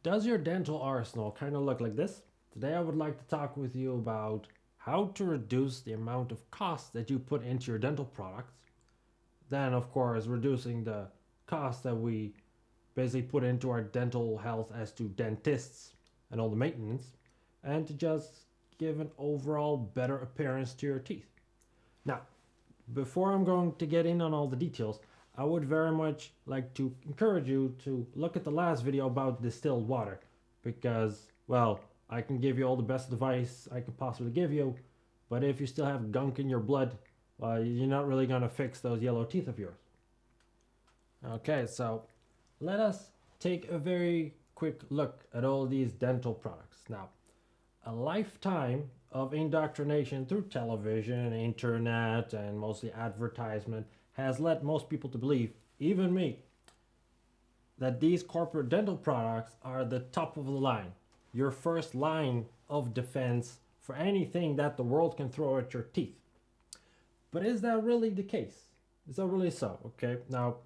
Does your dental arsenal kind of look like this? Today I would like to talk with you about how to reduce the amount of cost that you put into your dental products. Then, of course, reducing the cost that we basically put into our dental health as to dentists and all the maintenance, and to just give an overall better appearance to your teeth. Now, before I'm going to get in on all the details, I would very much like to encourage you to look at the last video about distilled water because, well, I can give you all the best advice I could possibly give you, but if you still have gunk in your blood, well, you're not really going to fix those yellow teeth of yours. Okay, so let us take a very quick look at all these dental products. Now, a lifetime of indoctrination through television, internet, and mostly advertisement has led most people to believe, even me, that these corporate dental products are the top of the line, your first line of defense for anything that the world can throw at your teeth. But is that really the case? Is that really so? Okay, now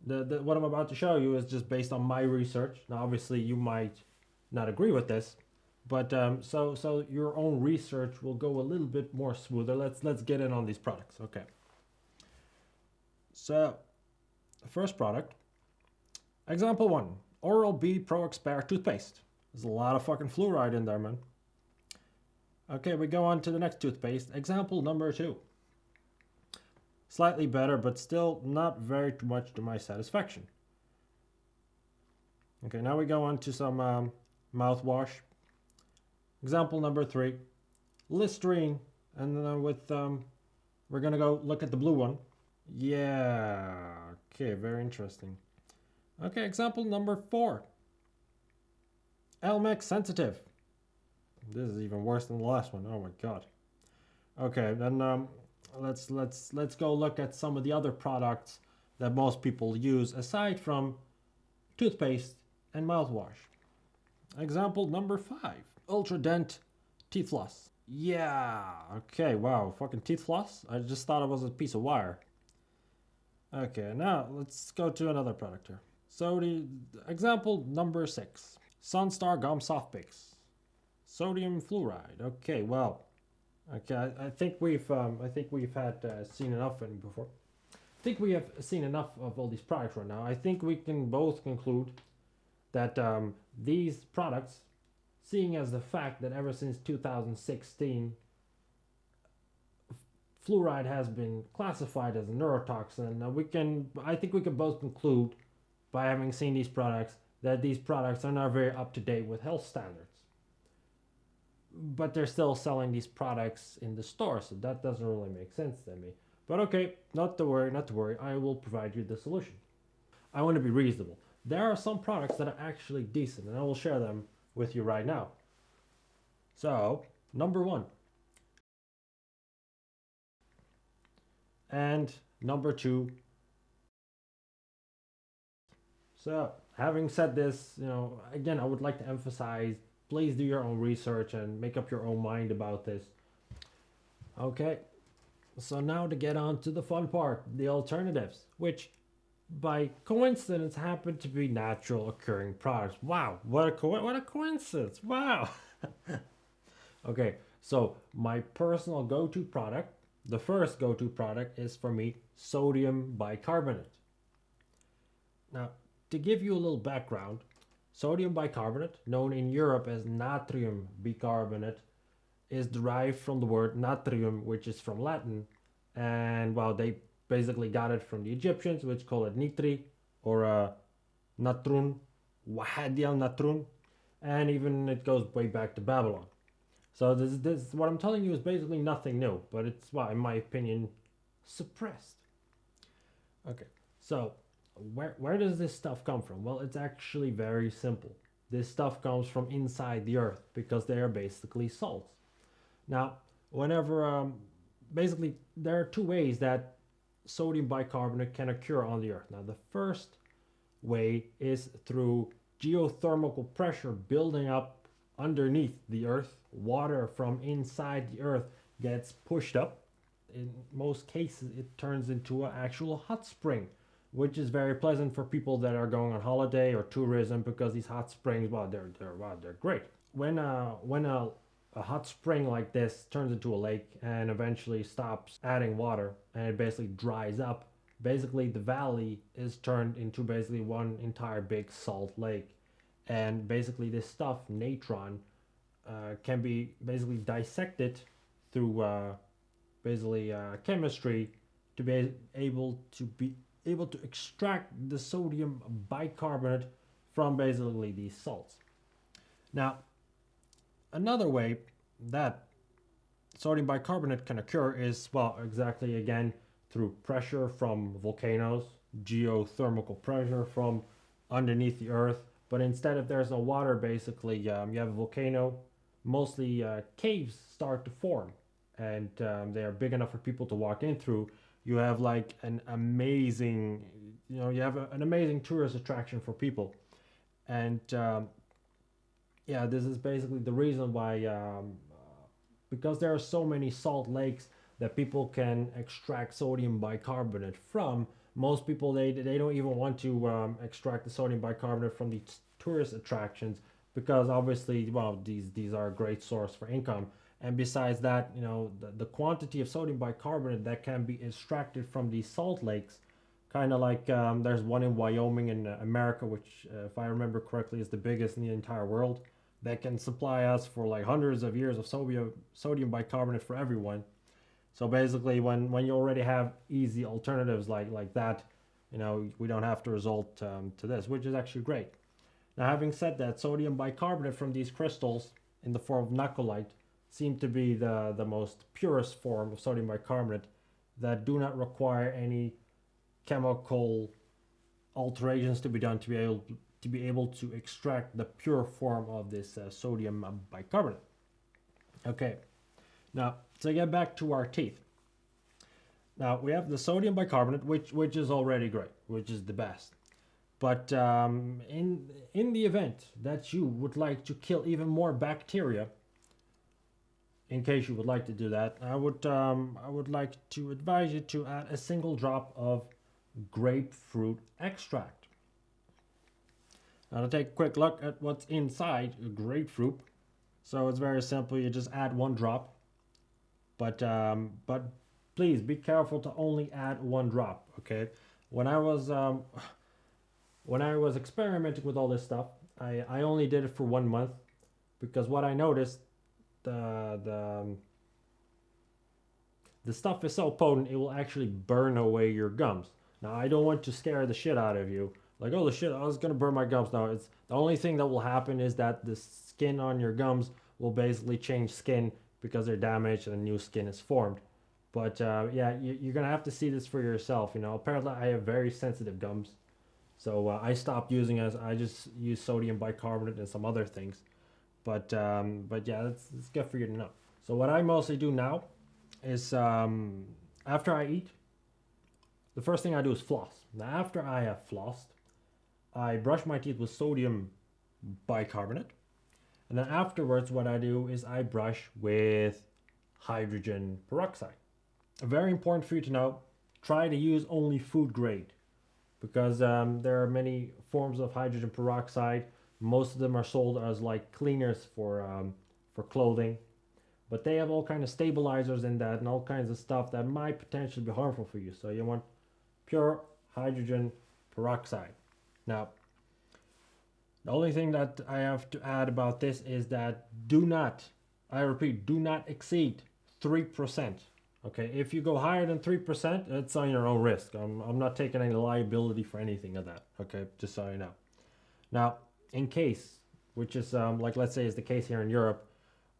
what I'm about to show you is just based on my research. Now, obviously, you might not agree with this, but so your own research will go a little bit more smoother. Let's get in on these products. Okay. So, the first product, example one, Oral-B Pro Expert toothpaste. There's a lot of fucking fluoride in there, man. Okay, we go on to the next toothpaste, example number two. Slightly better, but still not very much to my satisfaction. Okay, now we go on to some mouthwash. Example number three, Listerine, and then we're gonna go look at the blue one. Yeah, okay, very interesting. Okay, example number four, Elmex Sensitive. This is even worse than the last one. Oh my god. Okay, then let's go look at some of the other products that most people use aside from toothpaste and mouthwash. Example number five, Ultra Dent teeth floss. Yeah, okay, wow, fucking teeth floss? I just thought it was a piece of wire. Okay, now let's go to another product here. So the example number six, Sunstar Gum Soft Bakes. Sodium fluoride. Okay, well, okay, I think we've had seen enough of it before. I think we have seen enough of all these products right now. I think we can both conclude that these products, seeing as the fact that ever since 2016, fluoride has been classified as a neurotoxin, I think we can both conclude by having seen these products that these products are not very up to date with health standards. But they're still selling these products in the store, so that doesn't really make sense to me. But okay, not to worry, I will provide you the solution. I want to be reasonable. There are some products that are actually decent, and I will share them with you right now. So, number one. And number two. So, having said this, again, I would like to emphasize, please do your own research and make up your own mind about this. Okay, so now to get on to the fun part, the alternatives, which by coincidence happen to be natural occurring products. Wow, what a coincidence. Wow. Okay, so my personal go-to product, the first go-to product is for me sodium bicarbonate. Now, to give you a little background, sodium bicarbonate, known in Europe as natrium bicarbonate, is derived from the word natrium, which is from Latin, and well, they basically got it from the Egyptians, which call it nitri, or natrun, wahadial natrun, and even it goes way back to Babylon. So this what I'm telling you is basically nothing new, but it's, well, in my opinion, suppressed. Okay, so where does this stuff come from? Well, it's actually very simple. This stuff comes from inside the earth because they are basically salts. Now, basically, there are two ways that sodium bicarbonate can occur on the earth. Now, the first way is through geothermal pressure building up underneath the earth. Water from inside the earth gets pushed up. In most cases, it turns into an actual hot spring which is very pleasant for people that are going on holiday or tourism, because these hot springs, well, they're great. When a hot spring like this turns into a lake and eventually stops adding water and it basically dries up, basically the valley is turned into basically one entire big salt lake. And basically this stuff, natron, can be basically dissected through basically chemistry to be able to extract the sodium bicarbonate from basically these salts. Now, another way that sodium bicarbonate can occur is, well, exactly again through pressure from volcanoes, geothermal pressure from underneath the earth. But instead, if there's no water, basically you have a volcano, mostly caves start to form, and they are big enough for people to walk in through. You have like an amazing, you have an amazing tourist attraction for people. And yeah, this is basically the reason why, because there are so many salt lakes that people can extract sodium bicarbonate from. Most people, they don't even want to extract the sodium bicarbonate from these tourist attractions, because obviously, well, these are a great source for income. And besides that, the quantity of sodium bicarbonate that can be extracted from these salt lakes, kind of like there's one in Wyoming in America, which, if I remember correctly, is the biggest in the entire world, that can supply us for like hundreds of years of sodium bicarbonate for everyone. So basically, when you already have easy alternatives like that, we don't have to resort to this, which is actually great. Now, having said that, sodium bicarbonate from these crystals in the form of nacolite seem to be the most purest form of sodium bicarbonate that do not require any chemical alterations to be done to be able to extract the pure form of this sodium bicarbonate. Okay, now to get back to our teeth. Now we have the sodium bicarbonate, which is already great, which is the best. But in the event that you would like to kill even more bacteria, in case you would like to do that, I would like to advise you to add a single drop of grapefruit extract. Now, to take a quick look at what's inside a grapefruit. So it's very simple. You just add one drop, but please be careful to only add one drop. Okay. When I was experimenting with all this stuff, I only did it for 1 month, because what I noticed, the stuff is so potent it will actually burn away your gums. Now, I don't want to scare the shit out of you. Like, oh, the shit, I was gonna burn my gums. No, it's the only thing that will happen is that the skin on your gums will basically change skin because they're damaged and a new skin is formed. But yeah, you're gonna have to see this for yourself. Apparently I have very sensitive gums, so I stopped using it. I just use sodium bicarbonate and some other things. But yeah, it's good for you to know. So what I mostly do now is after I eat, the first thing I do is floss. Now, after I have flossed, I brush my teeth with sodium bicarbonate. And then afterwards, what I do is I brush with hydrogen peroxide. Very important for you to know, try to use only food grade, because there are many forms of hydrogen peroxide. Most of them are sold as like cleaners for clothing, but they have all kinds of stabilizers in that and all kinds of stuff that might potentially be harmful for you. So you want pure hydrogen peroxide. Now, the only thing that I have to add about this is that I repeat, do not exceed 3%. Okay, if you go higher than 3%, it's on your own risk. I'm not taking any liability for anything of that. Okay, just so you know. Now, in case, which is like, let's say is the case here in Europe,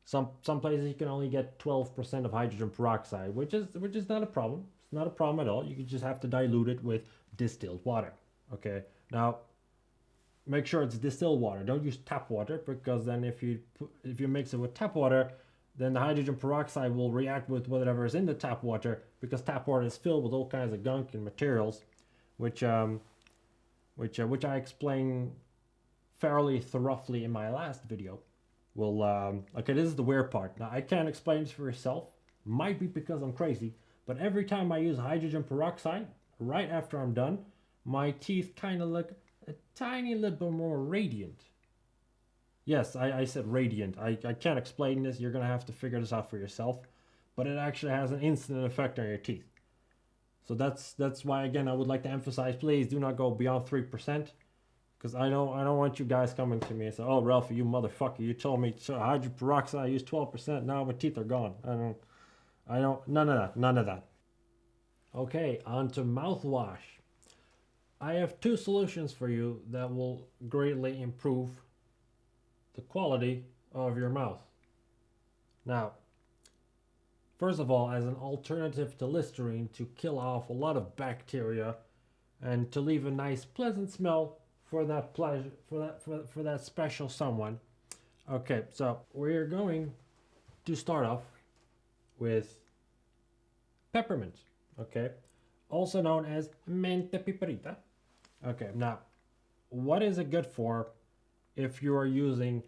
some places you can only get 12% of hydrogen peroxide, which is not a problem. It's not a problem at all. You just have to dilute it with distilled water. Okay, now make sure it's distilled water. Don't use tap water, because then if you mix it with tap water, then the hydrogen peroxide will react with whatever is in the tap water, because tap water is filled with all kinds of gunk and materials, which I explain fairly thoroughly in my last video. Well, okay, this is the weird part. Now, I can't explain this for yourself. Might be because I'm crazy, but every time I use hydrogen peroxide, right after I'm done, my teeth kind of look a tiny little bit more radiant. Yes, I said radiant. I can't explain this. You're going to have to figure this out for yourself. But it actually has an instant effect on your teeth. So that's why, again, I would like to emphasize, please do not go beyond 3%. Because I don't want you guys coming to me and say, oh, Ralphie, you motherfucker, you told me hydrogen peroxide, I use 12%. Now my teeth are gone. None of that. None of that. Okay, on to mouthwash. I have two solutions for you that will greatly improve the quality of your mouth. Now, first of all, as an alternative to Listerine to kill off a lot of bacteria and to leave a nice pleasant smell for that pleasure for that special someone. Okay, so we're going to start off with peppermint, okay? Also known as mente piperita. Okay, now what is it good for if you are using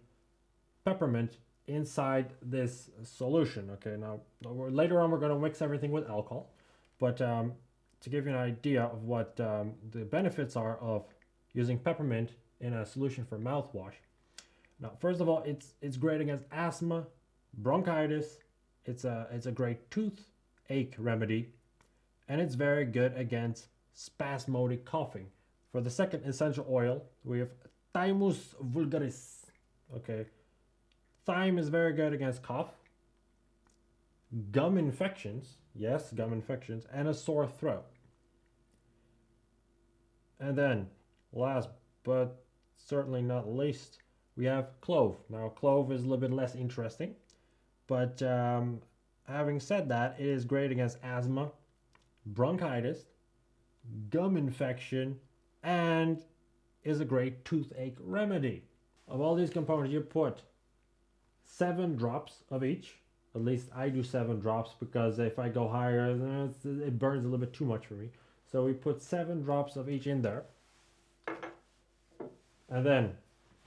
peppermint inside this solution? Okay, now later on we're going to mix everything with alcohol, but to give you an idea of what the benefits are of using peppermint in a solution for mouthwash. Now, first of all, it's great against asthma, bronchitis. It's a great toothache remedy, and it's very good against spasmodic coughing. For the second essential oil, we have Thymus vulgaris. Okay, thyme is very good against cough, gum infections. Yes, gum infections, and a sore throat. And then, last but certainly not least, we have clove. Now, clove is a little bit less interesting, but having said that, it is great against asthma, bronchitis, gum infection, and is a great toothache remedy. Of all these components, you put 7 drops of each. At least I do 7 drops, because if I go higher, it burns a little bit too much for me. So we put 7 drops of each in there. And then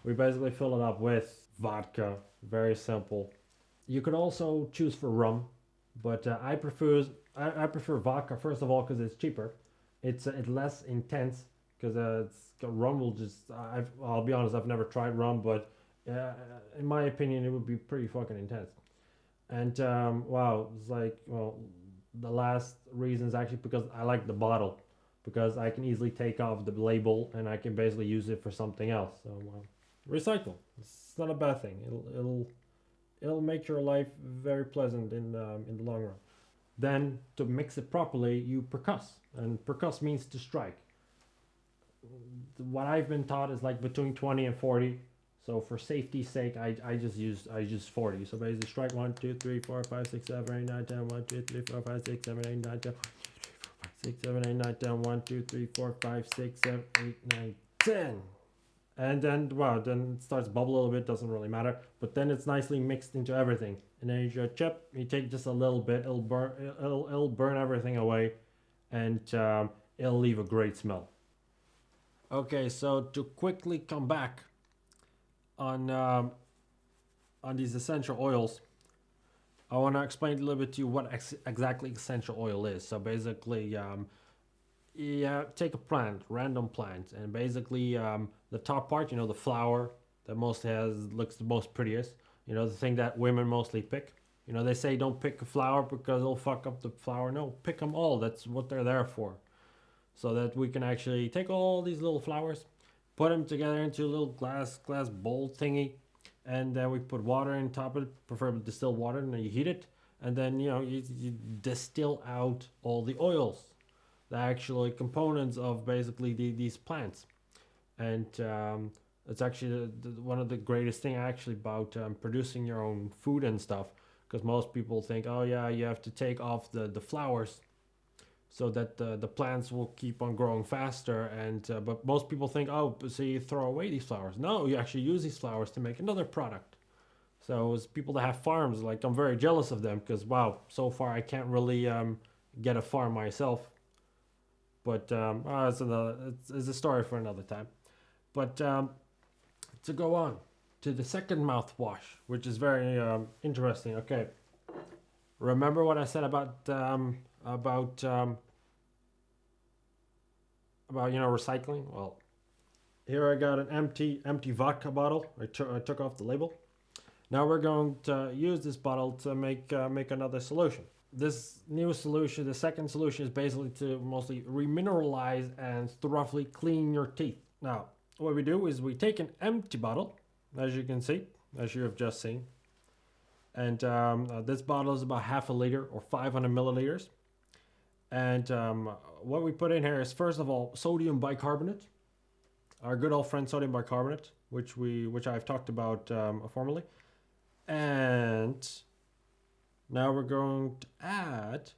we basically fill it up with vodka. Very simple. You could also choose for rum, but I prefer vodka, first of all, because it's cheaper. It's less intense, because rum will just... I'll be honest, I've never tried rum, but in my opinion, it would be pretty fucking intense. And wow, it's like, well, the last reason is actually because I like the bottle, because I can easily take off the label and I can basically use it for something else. So recycle. It's not a bad thing. It'll make your life very pleasant in the long run. Then to mix it properly, you percuss, and percuss means to strike. What I've been taught is like between 20 and 40. So for safety's sake, I just use 40. So basically strike 1, 2, 3, 4, 5, 6, 7, 8, 9, 10, 1, 2, 3, 4, 5, 6, 7, 8, 9, 10, 6, 7, 8, 9, 10, 1, 2, 3, 4, 5, 6, 7, 8, 9, 10. And then, wow, then it starts to bubble a little bit, doesn't really matter. But then it's nicely mixed into everything. And then you chip, you take just a little bit, it'll burn everything away, and it'll leave a great smell. Okay, so to quickly come back on these essential oils, I want to explain a little bit to you what exactly essential oil is. So basically, take a plant, random plant, and basically the top part, the flower that looks the most prettiest, the thing that women mostly pick. They say don't pick a flower because it'll fuck up the flower. No, pick them all. That's what they're there for. So that we can actually take all these little flowers, put them together into a little glass bowl thingy, and then we put water on top of it, preferably distilled water, and then you heat it, and then you distill out all the oils, the actual components of basically these plants. And it's actually one of the greatest thing actually about producing your own food and stuff, because most people think, oh yeah, you have to take off the flowers so that the plants will keep on growing faster, and but most people think, oh, so you throw away these flowers. No, you actually use these flowers to make another product. So as people that have farms, like, I'm very jealous of them, because wow, so far I can't really get a farm myself. But it's a story for another time. But to go on to the second mouthwash, which is very interesting. Okay, remember what I said about about recycling. Well, here I got an empty vodka bottle. I took off the label. Now we're going to use this bottle to make another solution. This new solution, the second solution, is basically to mostly remineralize and thoroughly clean your teeth. Now, what we do is we take an empty bottle, as you can see, as you have just seen, and this bottle is about half a liter or 500 milliliters. And what we put in here is, first of all, sodium bicarbonate, our good old friend sodium bicarbonate, which I've talked about formerly. And now we're going to add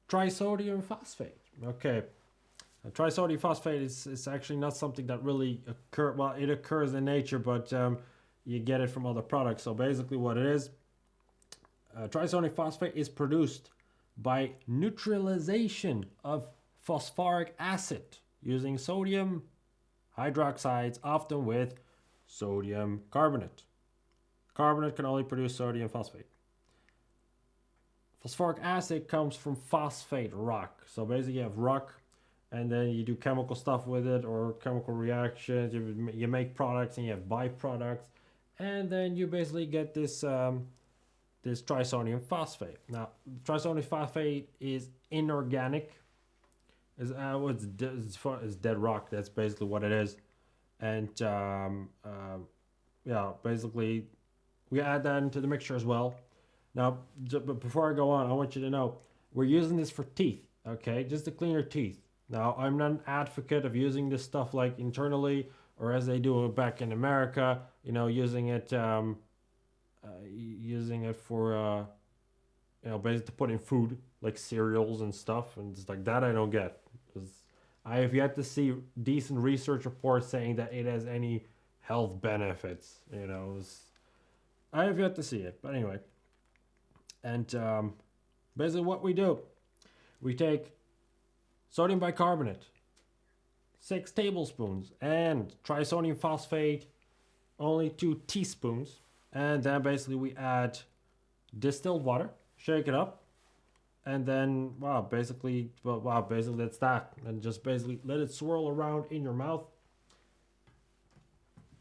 trisodium phosphate. Okay, trisodium phosphate is actually not something that really occurs. Well, it occurs in nature, but you get it from other products. So basically, what it is, trisodium phosphate is produced by neutralization of phosphoric acid using sodium hydroxides, often with sodium carbonate. Carbonate can only produce sodium phosphate. Phosphoric acid comes from phosphate rock. So basically you have rock, and then you do chemical stuff with it, or chemical reactions. You make products and you have byproducts, and then you basically get this this trisodium phosphate. Now, trisodium phosphate is inorganic. It's dead rock. That's basically what it is. And yeah, basically we add that into the mixture as well. Now, but before I go on, I want you to know we're using this for teeth, okay? Just to clean your teeth. Now, I'm not an advocate of using this stuff like internally, or as they do back in America, using it for basically to put in food like cereals and stuff, and it's like that I don't get. I have yet to see decent research reports saying that it has any health benefits. I have yet to see it, but anyway. And basically what we do, we take sodium bicarbonate, 6 tablespoons, and trisodium phosphate, only 2 teaspoons. And then basically we add distilled water, shake it up, and then basically that's that. And just basically let it swirl around in your mouth.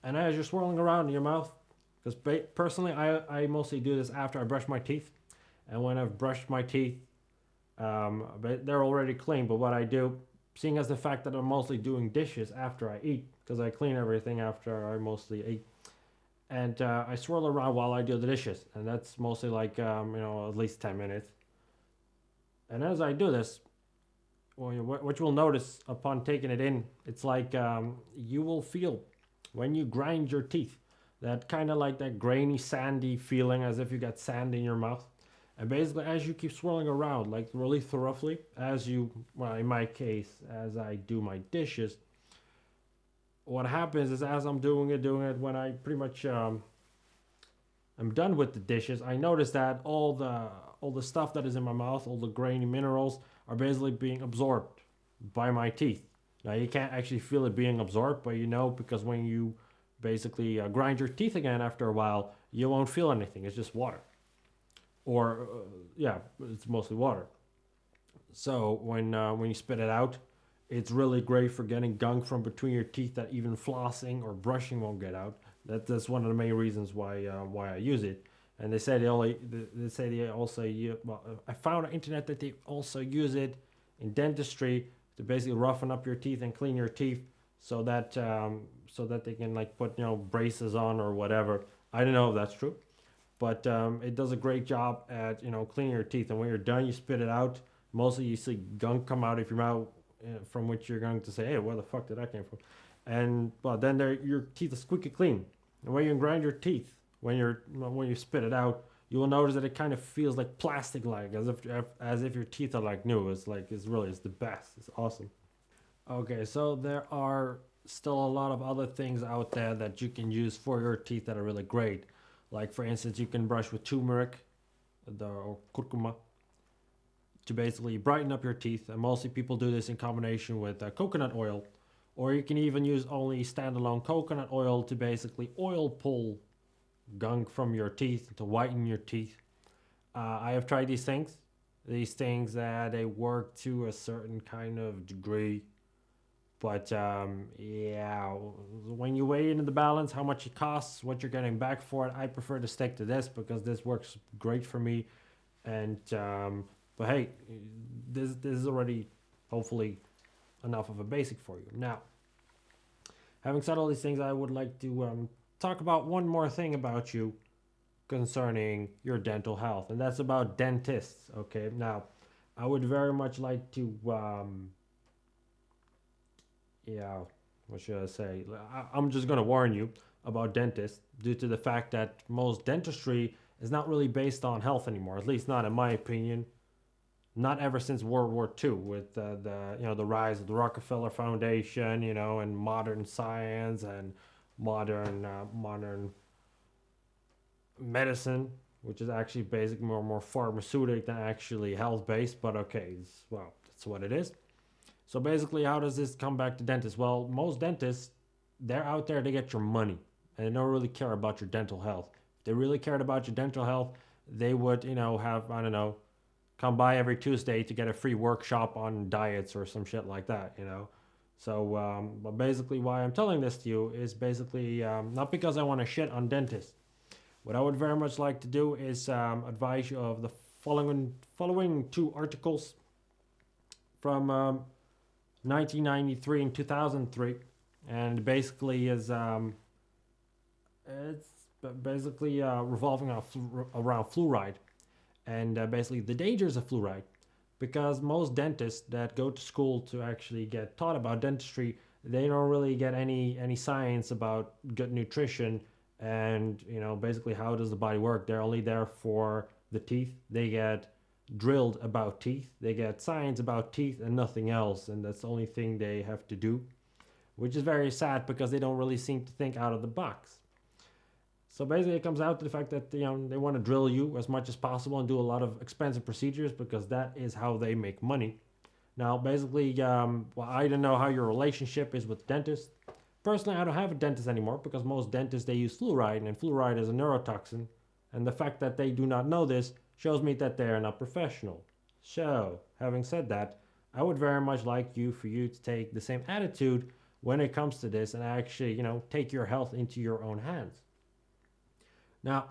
And as you're swirling around in your mouth, because personally I mostly do this after I brush my teeth. And when I've brushed my teeth, they're already clean. But what I do, seeing as the fact that I'm mostly doing dishes after I eat, because I clean everything after I mostly eat, and I swirl around while I do the dishes, and that's mostly like at least 10 minutes. And as I do this, what you will notice upon taking it in, it's like you will feel when you grind your teeth, that kind of like that grainy, sandy feeling, as if you got sand in your mouth. And basically, as you keep swirling around, like really thoroughly, in my case, as I do my dishes, what happens is, as I'm doing it, when I pretty much I'm done with the dishes, I notice that all the stuff that is in my mouth, all the grainy minerals, are basically being absorbed by my teeth. Now, you can't actually feel it being absorbed, but because when you basically grind your teeth again after a while, you won't feel anything. It's just water. Or, it's mostly water. So when you spit it out, it's really great for getting gunk from between your teeth that even flossing or brushing won't get out. That's one of the main reasons why I use it. And they say I found on the internet that they also use it in dentistry to basically roughen up your teeth and clean your teeth, so that they can like put braces on or whatever. I don't know if that's true, but it does a great job at cleaning your teeth. And when you're done, you spit it out. Mostly you see gunk come out of your mouth, from which you're going to say, hey, where the fuck did that come from? And then your teeth are squeaky clean. And when you grind your teeth, when you spit it out, you will notice that it kind of feels like plastic, like as if your teeth are like new. It's the best. It's awesome. Okay, so there are still a lot of other things out there that you can use for your teeth that are really great. Like, for instance, you can brush with turmeric or curcuma to basically brighten up your teeth. And mostly people do this in combination with coconut oil. Or you can even use only standalone coconut oil to basically oil pull gunk from your teeth to whiten your teeth. I have tried these things. They work to a certain kind of degree. But yeah, when you weigh it in the balance, how much it costs, what you're getting back for it, I prefer to stick to this because this works great for me. And but hey, this is already hopefully enough of a basic for you. Now, having said all these things, I would like to talk about one more thing about you concerning your dental health, and that's about dentists. Okay, now I would very much like to yeah, what should I say? I'm just gonna warn you about dentists due to the fact that most dentistry is not really based on health anymore. At least not in my opinion. Not ever since World War II, with the rise of the Rockefeller Foundation, and modern science and modern medicine, which is actually basically more pharmaceutic than actually health based. But okay, well, that's what it is. So basically, how does this come back to dentists? Well, most dentists, they're out there to get your money, and they don't really care about your dental health. If they really cared about your dental health, they would, have, I don't know, come by every Tuesday to get a free workshop on diets or some shit like that. So, but basically, why I'm telling this to you is basically not because I want to shit on dentists. What I would very much like to do is advise you of the following two articles from 1993 and 2003, and basically is it's basically revolving around fluoride, and basically the dangers of fluoride, because most dentists that go to school to actually get taught about dentistry, they don't really get any science about good nutrition and basically how does the body work. They're only there for the teeth. They get drilled about teeth. They get science about teeth and nothing else, and that's the only thing they have to do, which is very sad because they don't really seem to think out of the box. So basically, it comes out to the fact that they want to drill you as much as possible and do a lot of expensive procedures because that is how they make money. Now, basically, well, I don't know how your relationship is with dentists. Personally, I don't have a dentist anymore because most dentists, they use fluoride, and fluoride is a neurotoxin. And the fact that they do not know this shows me that they are not professional. So, having said that, I would very much like for you to take the same attitude when it comes to this and actually, take your health into your own hands. Now,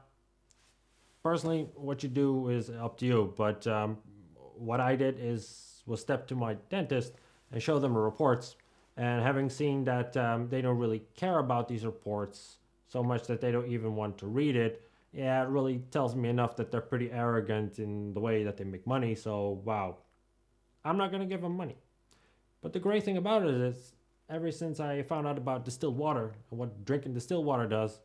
personally, what you do is up to you, but what I did was step to my dentist and show them the reports, and having seen that they don't really care about these reports so much that they don't even want to read it, yeah, it really tells me enough that they're pretty arrogant in the way that they make money. So, wow, I'm not going to give them money. But the great thing about it is, ever since I found out about distilled water and what drinking distilled water does,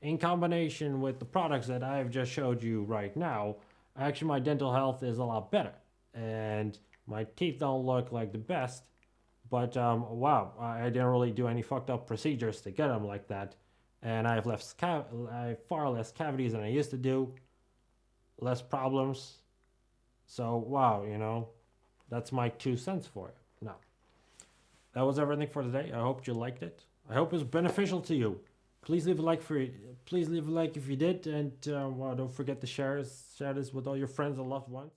in combination with the products that I've just showed you right now, actually my dental health is a lot better. And my teeth don't look like the best, but wow, I didn't really do any fucked up procedures to get them like that. And I have far less cavities than I used to do, less problems. So wow, that's my 2 cents for it. Now, that was everything for today. I hope you liked it. I hope it was beneficial to you. Please leave a like if you did, and well, don't forget to share this with all your friends and loved ones.